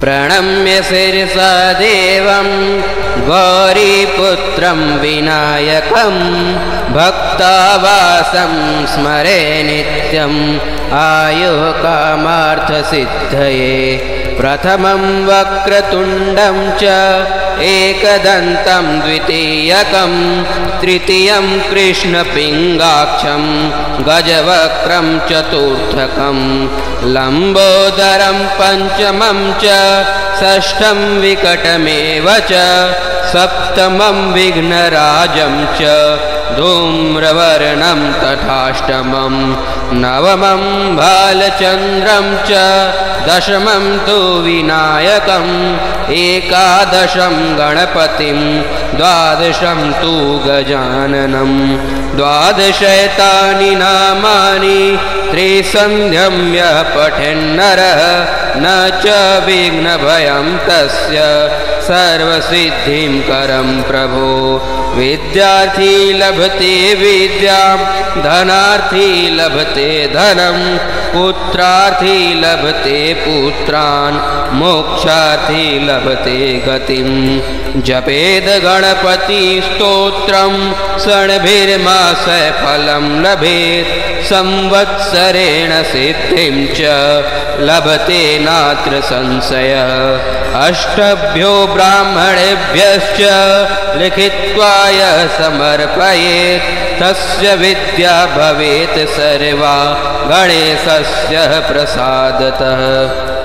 प्रणम्य शिरसा देवं गौरीपुत्रं विनायकं भक्तावासं स्मरे नित्यम् आयुः कामार्थसिद्धये। प्रथमं वक्रतुण्डं च एकदन्तं द्वितीयकं तृतीयं कृष्णपिङ्गाक्षं गजवक्त्रं चतुर्थकं लम्बोदरं पञ्चमं च षष्ठं विकटमेव च सप्तमं विघ्नराजं च धूम्रवर्णं तथाष्टमं नवमं भालचन्द्रं च दशमं तु विनायकम् एकादशं गणपतिं द्वादशं तु गजाननं। द्वादशैतानि नामानि त्रिसन्ध्यं यः पठेन्नरः न च विघ्नभयं तस्य सर्वसिद्धिं करं प्रभो। विद्यार्थी लभते विद्यां धनार्थी लभते धनं पुत्रार्थी लभते पुत्रान् मोक्षार्थी लभते गतिं। जपेद गणपति स्तोत्रं षण्भिर्मासे फलं लभेत् संवत्सरेण सिद्धिं च लभते नात्र संशयः। अष्टभ्यो ब्राह्मणेभ्यश्च लिखित्वा यः समर्पयेत् तस्य विद्या भवेत् सर्वा गणेशस्य प्रसादतः।